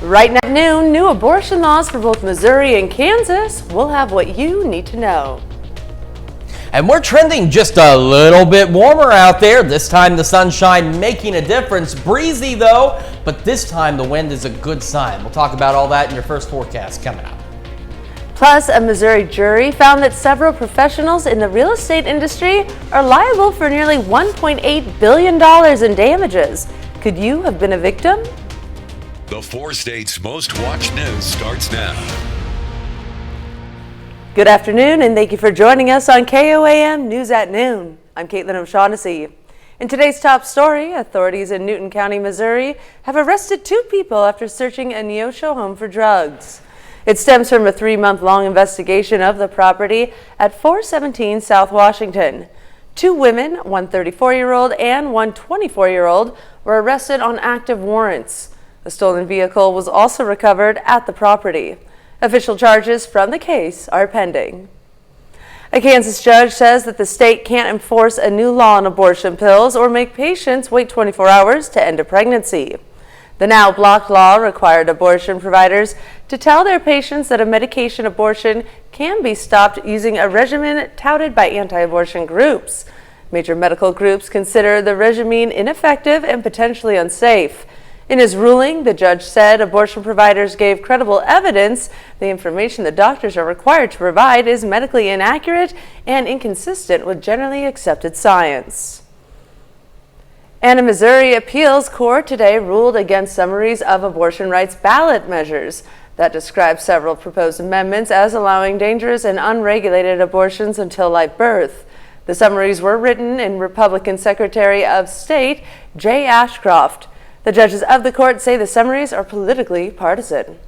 Right now at noon, new abortion laws for both Missouri and Kansas. We'll have what you need to know. And we're trending just a little bit warmer out there. This time the sunshine making a difference. Breezy though, but this time the wind is a good sign. We'll talk about all that in your first forecast coming up. Plus, a Missouri jury found that several professionals in the real estate industry are liable for nearly $1.8 billion in damages. Could you have been a victim? The 4 states' most watched news starts now. Good afternoon, and thank you for joining us on KOAM News at Noon. I'm Caitlin O'Shaughnessy. In today's top story, authorities in Newton County, Missouri have arrested 2 people after searching a Neosho home for drugs. It stems from a 3-month-long investigation of the property at 417 South Washington. 2 women, one 34-year-old and one 24-year-old, were arrested on active warrants. A stolen vehicle was also recovered at the property. Official charges from the case are pending. A Kansas judge says that the state can't enforce a new law on abortion pills or make patients wait 24 hours to end a pregnancy. The now blocked law required abortion providers to tell their patients that a medication abortion can be stopped using a regimen touted by anti-abortion groups. Major medical groups consider the regimen ineffective and potentially unsafe. In his ruling, the judge said abortion providers gave credible evidence the information the doctors are required to provide is medically inaccurate and inconsistent with generally accepted science. And a Missouri appeals court today ruled against summaries of abortion rights ballot measures that describe several proposed amendments as allowing dangerous and unregulated abortions until live birth. The summaries were written in Republican Secretary of State Jay Ashcroft. The judges of the court say the summaries are politically partisan.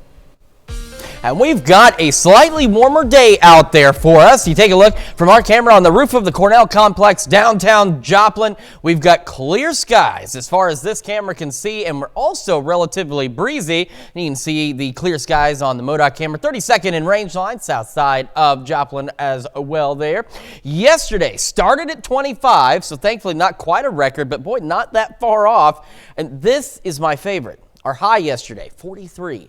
And we've got a slightly warmer day out there for us. You take a look from our camera on the roof of the Cornell Complex downtown Joplin. We've got clear skies as far as this camera can see, and we're also relatively breezy. And you can see the clear skies on the MoDOT camera, 32nd in range line, south side of Joplin as well there. Yesterday started at 25, so thankfully not quite a record, but boy, not that far off. And this is my favorite. Our high yesterday, 43.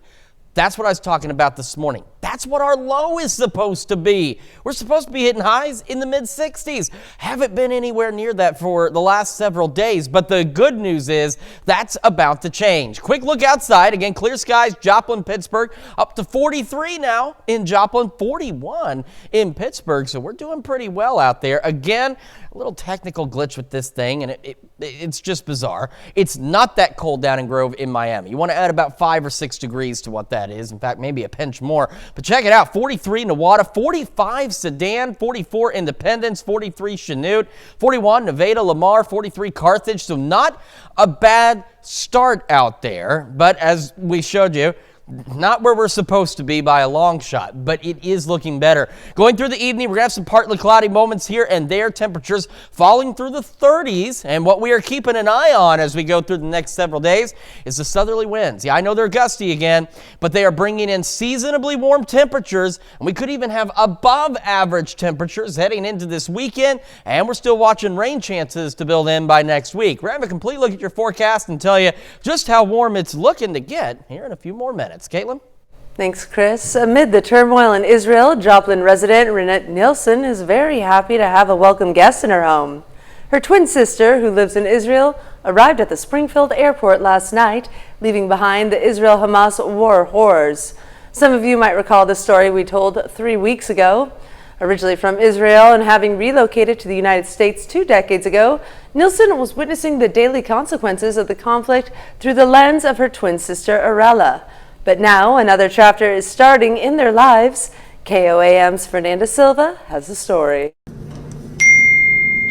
That's what I was talking about this morning. That's what our low is supposed to be. We're supposed to be hitting highs in the mid-60s. Haven't been anywhere near that for the last several days, but the good news is that's about to change. Quick look outside. Again, clear skies, Joplin, Pittsburgh, up to 43 now in Joplin, 41 in Pittsburgh, so we're doing pretty well out there. Again, a little technical glitch with this thing, and it's just bizarre. It's not that cold down in Grove in Miami. You want to add about 5 or 6 degrees to what that is. In fact, maybe a pinch more. But check it out, 43 Newata, 45 Sedan, 44 Independence, 43 Chanute, 41 Nevada, Lamar, 43 Carthage. So not a bad start out there, but as we showed you, not where we're supposed to be by a long shot, but it is looking better. Going through the evening, we're going to have some partly cloudy moments here and there. Temperatures falling through the 30s. And what we are keeping an eye on as we go through the next several days is the southerly winds. Yeah, I know they're gusty again, but they are bringing in seasonably warm temperatures. And we could even have above average temperatures heading into this weekend. And we're still watching rain chances to build in by next week. We're going to have a complete look at your forecast and tell you just how warm it's looking to get here in a few more minutes. Caitlin? Thanks, Chris. Amid the turmoil in Israel, Joplin resident Renette Nielsen is very happy to have a welcome guest in her home. Her twin sister, who lives in Israel, arrived at the Springfield airport last night, leaving behind the Israel-Hamas war horrors. Some of you might recall the story we told 3 weeks ago. Originally from Israel and having relocated to the United States 2 decades ago, Nielsen was witnessing the daily consequences of the conflict through the lens of her twin sister, Arella. But now another chapter is starting in their lives. KOAM's Fernanda Silva has the story.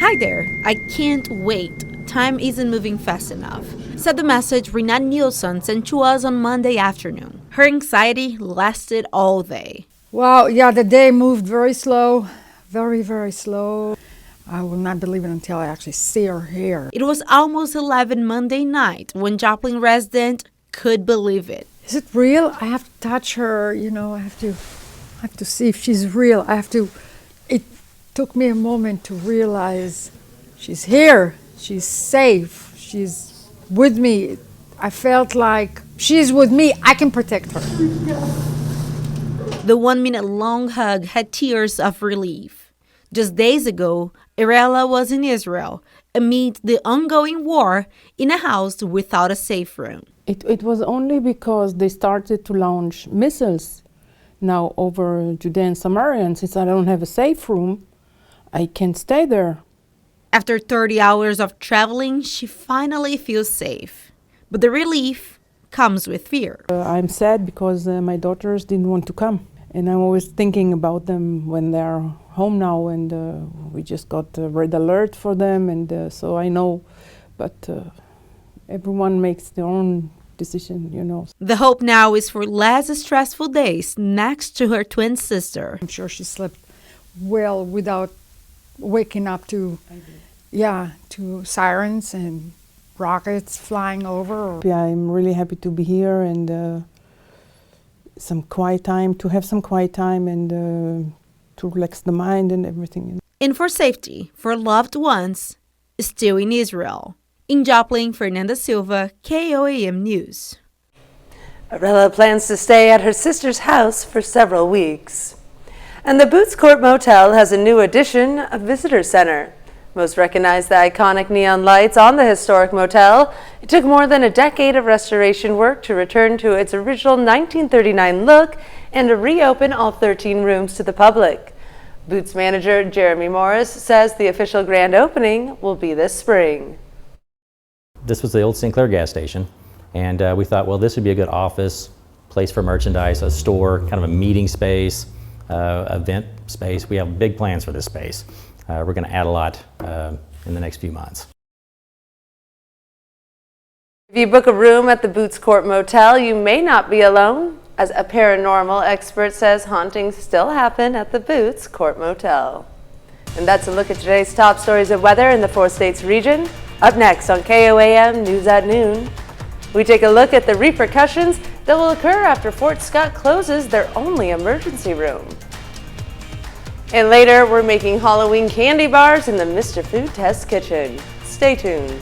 Hi there. I can't wait. Time isn't moving fast enough, said the message Renette Nielsen sent to us on Monday afternoon. Her anxiety lasted all day. Well, yeah, the day moved very slow, very, very slow. I will not believe it until I actually see her here. It was almost 11 Monday night when Joplin resident could believe it. Is it real? I have to touch her, you know, I have to see if she's real. It took me a moment to realize she's here, she's safe, she's with me. I felt like she's with me, I can protect her. The 1-minute long hug had tears of relief. Just days ago, Irela was in Israel amid the ongoing war in a house without a safe room. It was only because they started to launch missiles now over Judea and Samaria, and since I don't have a safe room, I can't stay there. After 30 hours of traveling, she finally feels safe. But the relief comes with fear. I'm sad because my daughters didn't want to come. And I'm always thinking about them when they're home now, and we just got a red alert for them, and so I know, but everyone makes their own decision, you know. The hope now is for less stressful days next to her twin sister. I'm sure she slept well without waking up to, to sirens and rockets flying over. Yeah, I'm really happy to be here and have some quiet time and to relax the mind and everything. And for safety for loved ones still in Israel. In Joplin, Fernanda Silva, KOAM News. Irela plans to stay at her sister's house for several weeks. And the Boots Court Motel has a new addition, a visitor center. Most recognize the iconic neon lights on the historic motel. It took more than a decade of restoration work to return to its original 1939 look and to reopen all 13 rooms to the public. Boots manager Jeremy Morris says the official grand opening will be this spring. This was the old Sinclair gas station, and we thought, well, this would be a good office, place for merchandise, a store, kind of a meeting space, event space. We have big plans for this space. We're going to add a lot in the next few months. If you book a room at the Boots Court Motel, you may not be alone. As a paranormal expert says, hauntings still happen at the Boots Court Motel. And that's a look at today's top stories of weather in the 4 states region. Up next on KOAM News at Noon, we take a look at the repercussions that will occur after Fort Scott closes their only emergency room. And later, we're making Halloween candy bars in the Mr. Food Test kitchen. Stay tuned.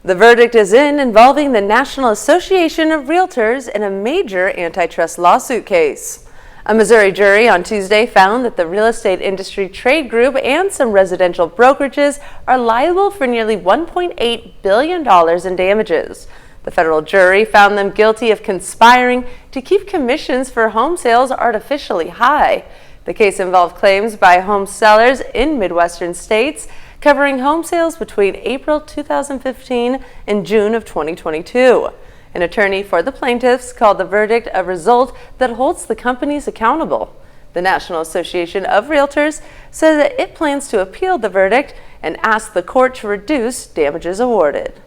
The verdict is in involving the National Association of Realtors in a major antitrust lawsuit case. A Missouri jury on Tuesday found that the real estate industry trade group and some residential brokerages are liable for nearly $1.8 billion in damages. The federal jury found them guilty of conspiring to keep commissions for home sales artificially high. The case involved claims by home sellers in Midwestern states covering home sales between April 2015 and June of 2022. An attorney for the plaintiffs called the verdict a result that holds the companies accountable. The National Association of Realtors says that it plans to appeal the verdict and ask the court to reduce damages awarded.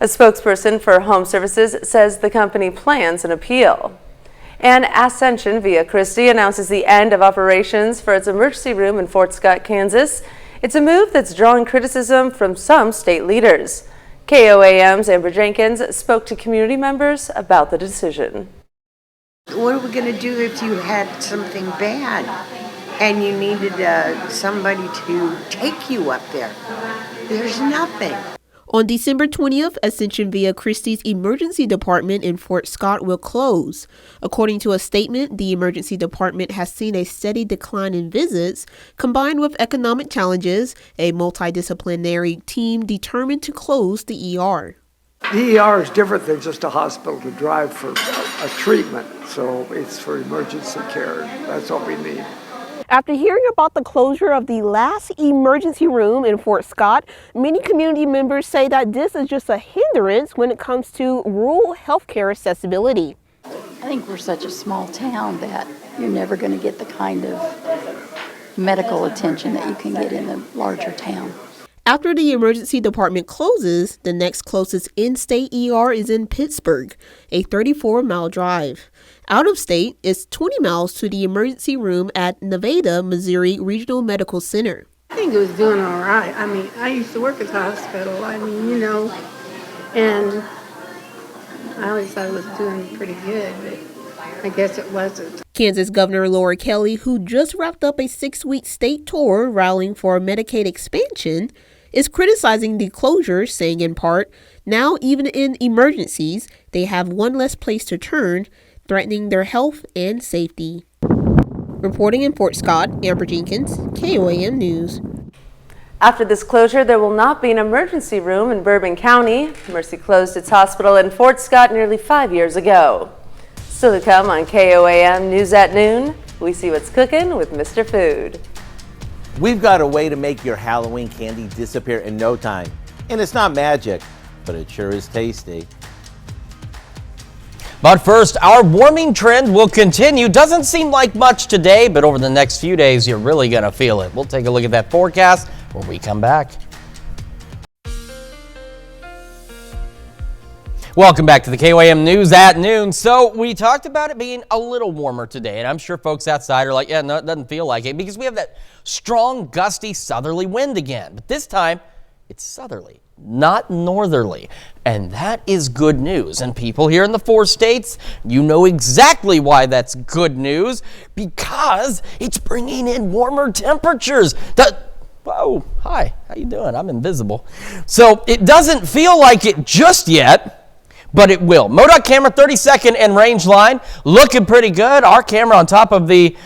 A spokesperson for Home Services says the company plans an appeal. And Ascension Via Christi announces the end of operations for its emergency room in Fort Scott, Kansas. It's a move that's drawing criticism from some state leaders. KOAM's Amber Jenkins spoke to community members about the decision. What are we going to do if you had something bad and you needed somebody to take you up there? There's nothing. On December 20th, Ascension Via Christi's emergency department in Fort Scott will close. According to a statement, the emergency department has seen a steady decline in visits, combined with economic challenges, a multidisciplinary team determined to close the ER. The ER is different than just a hospital to drive for a treatment, so it's for emergency care. That's what we need. After hearing about the closure of the last emergency room in Fort Scott, many community members say that this is just a hindrance when it comes to rural healthcare accessibility. I think we're such a small town that you're never going to get the kind of medical attention that you can get in a larger town. After the emergency department closes, the next closest in-state ER is in Pittsburgh, a 34-mile drive. Out of state is 20 miles to the emergency room at Nevada, Missouri Regional Medical Center. I think it was doing all right. I mean, I used to work at the hospital. I mean, you know, and I always thought it was doing pretty good, but I guess it wasn't. Kansas Governor Laura Kelly, who just wrapped up a 6-week state tour rallying for Medicaid expansion, is criticizing the closure, saying in part, now even in emergencies, they have one less place to turn, threatening their health and safety. Reporting in Fort Scott, Amber Jenkins, KOAM News. After this closure, there will not be an emergency room in Bourbon County. Mercy closed its hospital in Fort Scott nearly 5 years ago. Still to come on KOAM News at Noon, we see what's cooking with Mr. Food. We've got a way to make your Halloween candy disappear in no time. And it's not magic, but it sure is tasty. But first, our warming trend will continue. Doesn't seem like much today, but over the next few days, you're really going to feel it. We'll take a look at that forecast when we come back. Welcome back to the KOAM News at Noon. So we talked about it being a little warmer today, and I'm sure folks outside are like, yeah, no, it doesn't feel like it, because we have that strong, gusty, southerly wind again. But this time, it's southerly, not northerly. And that is good news. And people here in the 4 states, you know exactly why that's good news, because it's bringing in warmer temperatures. Whoa, hi, how you doing? I'm invisible. So it doesn't feel like it just yet, but it will. MoDOT camera 32nd and range line looking pretty good. Our camera on top of the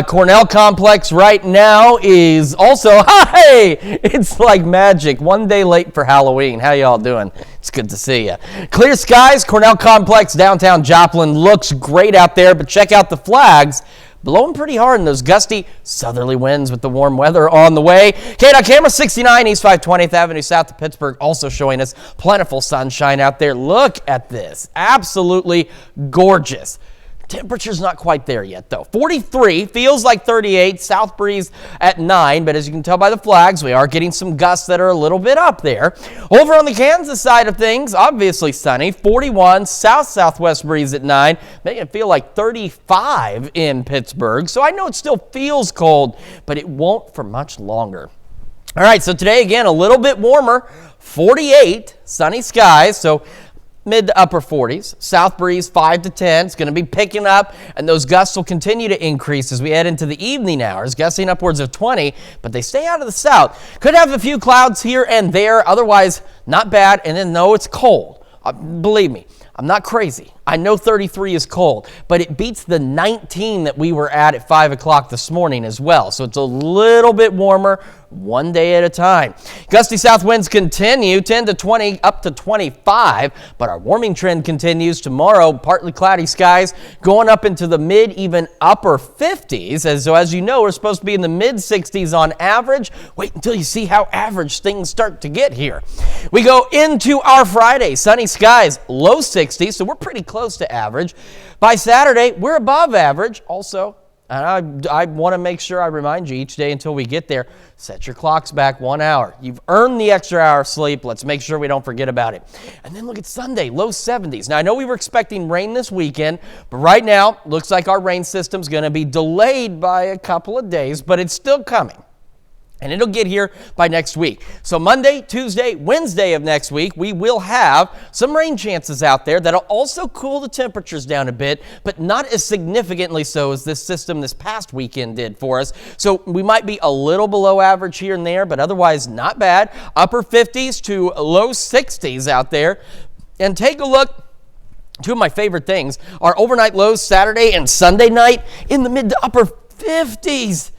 Cornell complex right now is also, hi, it's like magic. One day late for Halloween. How y'all doing? It's good to see you. Clear skies, Cornell complex, downtown Joplin looks great out there, but check out the flags. Blowing pretty hard in those gusty southerly winds with the warm weather on the way. KDOT camera 69 East 520th Avenue south of Pittsburgh also showing us plentiful sunshine out there. Look at this. Absolutely gorgeous. Temperature's not quite there yet, though. 43, feels like 38, south breeze at 9, but as you can tell by the flags, we are getting some gusts that are a little bit up there. Over on the Kansas side of things, obviously sunny, 41, south-southwest breeze at 9, making it feel like 35 in Pittsburgh. So I know it still feels cold, but it won't for much longer. All right, so today, again, a little bit warmer, 48, sunny skies, so mid to upper 40s. South breeze 5 to 10. It's going to be picking up, and those gusts will continue to increase as we head into the evening hours, gusting upwards of 20, but they stay out of the south. Could have a few clouds here and there, otherwise not bad, and then no, it's cold. Believe me, I'm not crazy. I know 33 is cold, but it beats the 19 that we were at 5 o'clock this morning as well. So it's a little bit warmer, one day at a time. Gusty south winds continue, 10 to 20, up to 25, but our warming trend continues tomorrow. Partly cloudy skies going up into the mid, even upper 50s. So as you know, we're supposed to be in the mid 60s on average. Wait until you see how average things start to get here. We go into our Friday, sunny skies, low 60s, so we're pretty close to average. By Saturday, we're above average also. And I want to make sure I remind you each day until we get there, set your clocks back 1 hour. You've earned the extra hour of sleep. Let's make sure we don't forget about it. And then look at Sunday, low 70s. Now, I know we were expecting rain this weekend, but right now, looks like our rain system's going to be delayed by a couple of days, but it's still coming. And it'll get here by next week. So Monday, Tuesday, Wednesday of next week, we will have some rain chances out there that'll also cool the temperatures down a bit, but not as significantly so as this system this past weekend did for us. So we might be a little below average here and there, but otherwise not bad. Upper 50s to low 60s out there. And take a look. Two of my favorite things are overnight lows Saturday and Sunday night in the mid to upper 50s.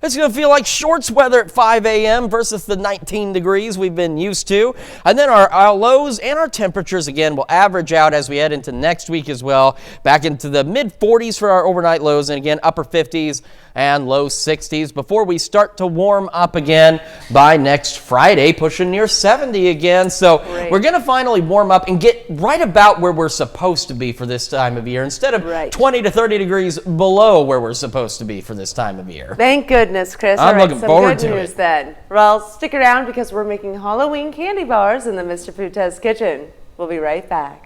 It's going to feel like shorts weather at 5 a.m. versus the 19 degrees we've been used to. And then our lows and our temperatures, again, will average out as we head into next week as well. Back into the mid-40s for our overnight lows, and again, upper 50s and low 60s before we start to warm up again by next Friday, pushing near 70 again. So we're going to finally warm up and get right about where we're supposed to be for this time of year, instead of 20 to 30 degrees below where we're supposed to be for this time of year. Thank goodness, Chris. I'm looking forward to good news then. Well, stick around because we're making Halloween candy bars in the Mr. Food Test kitchen. We'll be right back.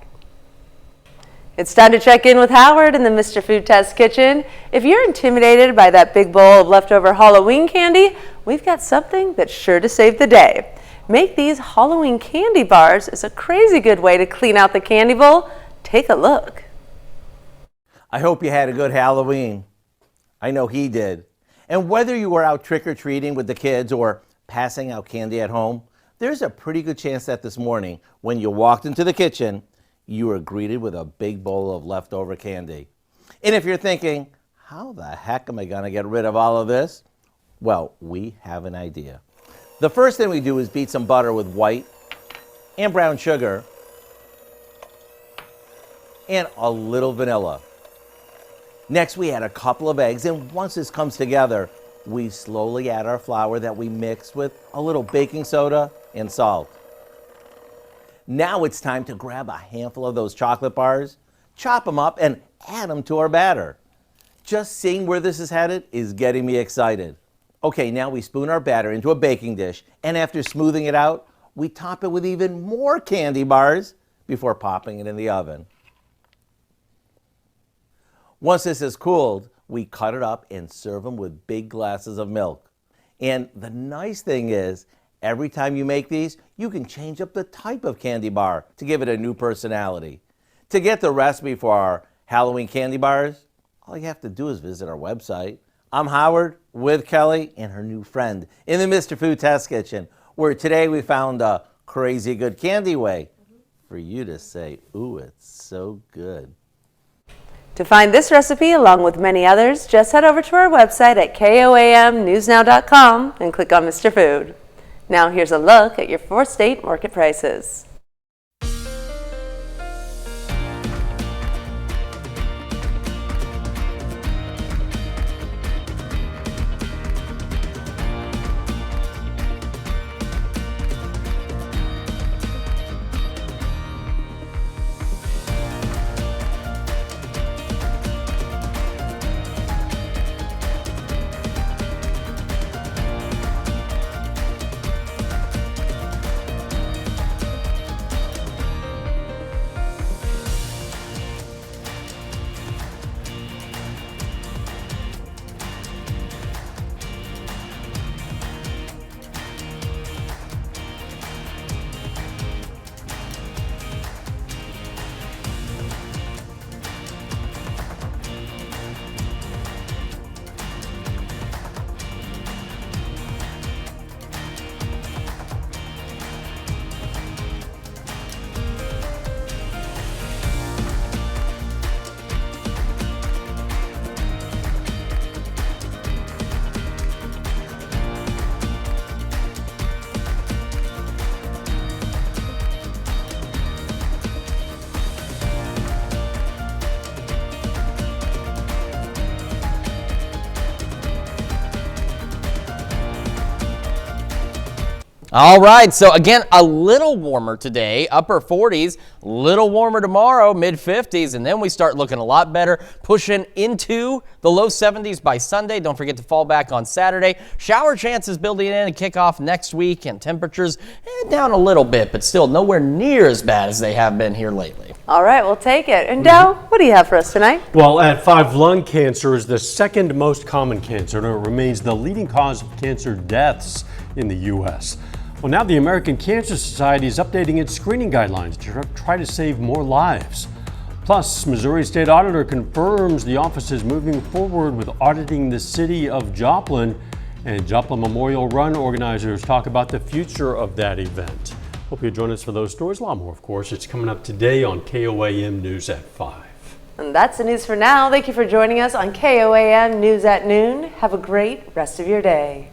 It's time to check in with Howard in the Mr. Food Test kitchen. If you're intimidated by that big bowl of leftover Halloween candy, we've got something that's sure to save the day. Make these Halloween candy bars is a crazy good way to clean out the candy bowl. Take a look. I hope you had a good Halloween. I know he did. And whether you were out trick-or-treating with the kids or passing out candy at home, There's a pretty good chance that this morning, when you walked into the kitchen, you were greeted with a big bowl of leftover candy. And if you're thinking, how the heck am I going to get rid of all of this? Well, we have an idea. The first thing we do is beat some butter with white and brown sugar and a little vanilla. Next, we add a couple of eggs, and once this comes together, we slowly add our flour that we mix with a little baking soda and salt. Now it's time to grab a handful of those chocolate bars, chop them up, and add them to our batter. Just seeing where this is headed is getting me excited. Okay, now we spoon our batter into a baking dish, and after smoothing it out, we top it with even more candy bars before popping it in the oven. Once this is cooled, we cut it up and serve them with big glasses of milk. And the nice thing is, every time you make these, you can change up the type of candy bar to give it a new personality. To get the recipe for our Halloween candy bars, all you have to do is visit our website. I'm Howard with Kelly and her new friend in the Mr. Food Test Kitchen, where today we found a crazy good candy way for you to say, ooh, it's so good. To find this recipe, along with many others, just head over to our website at KOAMnewsnow.com and click on Mr. Food. Now here's a look at your 4-state market prices. All right, so again, a little warmer today, upper 40s, little warmer tomorrow, mid 50s, and then we start looking a lot better, pushing into the low 70s by Sunday. Don't forget to fall back on Saturday. Shower chances building in and kick off next week, and temperatures down a little bit, but still nowhere near as bad as they have been here lately. All right, we'll take it. And Dow, what do you have for us tonight? Well, at 5, lung cancer is the second most common cancer, and it remains the leading cause of cancer deaths in the U.S. Well, now the American Cancer Society is updating its screening guidelines to try to save more lives. Plus, Missouri State Auditor confirms the office is moving forward with auditing the city of Joplin, and Joplin Memorial Run organizers talk about the future of that event. Hope you'll join us for those stories. A lot more, of course. It's coming up today on KOAM News at 5. And that's the news for now. Thank you for joining us on KOAM News at Noon. Have a great rest of your day.